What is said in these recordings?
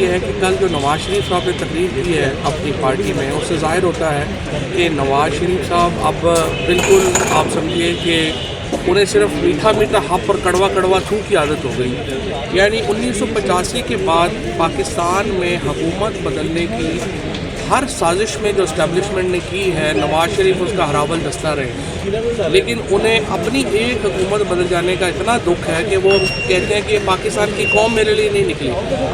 یہ ہے کہ کل جو نواز شریف صاحب نے تقریر کی ہے اپنی پارٹی میں، اس سے ظاہر ہوتا ہے کہ نواز شریف صاحب اب بالکل آپ سمجھیے کہ انہیں صرف میٹھا میٹھا ہپ اور کڑوا کڑوا تھو کی عادت ہو گئی. یعنی 1985 کے بعد پاکستان میں حکومت بدلنے کی ہر سازش میں جو اسٹیبلشمنٹ نے کی ہے، نواز شریف اس کا ہراول دستہ رہے، لیکن انہیں اپنی ایک حکومت بدل جانے کا اتنا دکھ ہے کہ وہ کہتے ہیں کہ پاکستان کی قوم میرے لیے نہیں نکلی.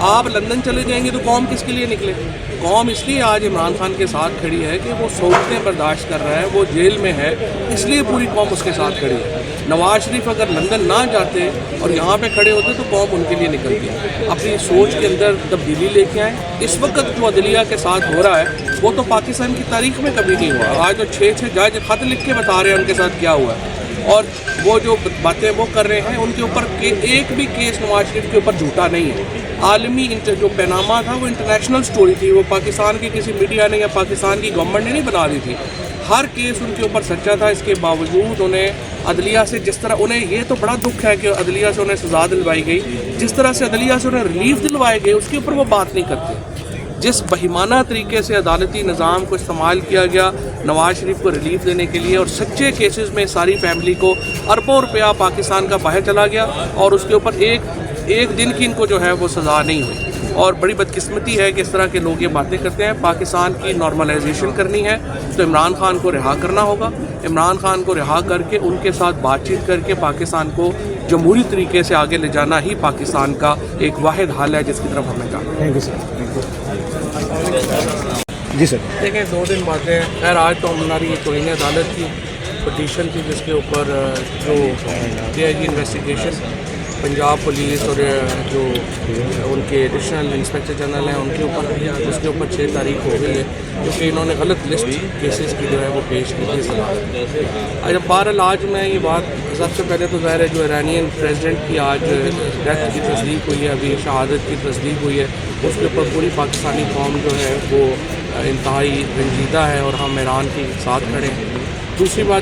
آپ لندن چلے جائیں گے تو قوم کس کے لیے نکلے؟ قوم اس لیے آج عمران خان کے ساتھ کھڑی ہے کہ وہ سہولتیں برداشت کر رہا ہے، وہ جیل میں ہے، اس لیے پوری قوم اس کے ساتھ کھڑی ہے. نواز شریف اگر لندن نہ جاتے اور یہاں پہ کھڑے ہوتے تو قوم ان کے لیے نکلتی. اپنی سوچ کے اندر تبدیلی لے کے آئیں. اس وقت جو عدلیہ کے ساتھ ہو رہا ہے وہ تو پاکستان کی تاریخ میں کبھی نہیں ہوا. آج جو 6 جج خط لکھ کے بتا رہے ہیں ان کے ساتھ کیا ہوا ہے، اور وہ جو باتیں وہ کر رہے ہیں ان کے اوپر ایک بھی کیس نواز شریف کے اوپر جھوٹا نہیں ہے. عالمی جو پیناما تھا وہ انٹرنیشنل سٹوری تھی، وہ پاکستان کی کسی میڈیا نے یا پاکستان کی گورنمنٹ نے نہیں بنا دی تھی. ہر کیس ان کے اوپر سچا تھا. اس کے باوجود انہیں عدلیہ سے جس طرح انہیں یہ تو بڑا دکھ ہے کہ عدلیہ سے انہیں سزا دلوائی گئی، جس طرح سے عدلیہ سے انہیں ریلیف دلوائے گئے اس کے اوپر وہ بات نہیں کرتے. جس بہیمانہ طریقے سے عدالتی نظام کو استعمال کیا گیا نواز شریف کو ریلیف دینے کے لیے، اور سچے کیسز میں ساری فیملی کو اربوں روپیہ پاکستان کا باہر چلا گیا اور اس کے اوپر ایک دن کی ان کو جو ہے وہ سزا نہیں ہوئی. اور بڑی بدقسمتی ہے کہ اس طرح کے لوگ یہ باتیں کرتے ہیں. پاکستان کی نارملائزیشن کرنی ہے تو عمران خان کو رہا کرنا ہوگا. عمران خان کو رہا کر کے ان کے ساتھ بات چیت کر کے پاکستان کو جمہوری طریقے سے آگے لے جانا ہی پاکستان کا ایک واحد حل ہے جس کی طرف ہمیں جانا. Thank you sir. جی سر. دیکھیں 2 دن باتیں، خیر آج تو ہماری توہین عدالت کی پٹیشن تھی جس کے اوپر جو DIG انویسٹیگیشن پنجاب پولیس اور جو ان کے ایڈیشنل انسپیکٹر جنرل ہیں ان کے اوپر اس کے اوپر 6 تاریخ ہو گئی ہے کیونکہ انہوں نے غلط لسٹ کیسز کی جو ہے وہ پیش کی تھی. بہرحال آج میں یہ بات سب سے پہلے تو ظاہر ہے جو ایرانین پریزیڈنٹ کی آج ڈیتھ کی تصدیق ہوئی ہے، ابھی شہادت کی تصدیق ہوئی ہے، اس کے اوپر پوری پاکستانی قوم جو ہے وہ انتہائی رنجیدہ ہے اور ہم ایران کے ساتھ کھڑے ہیں. دوسری بات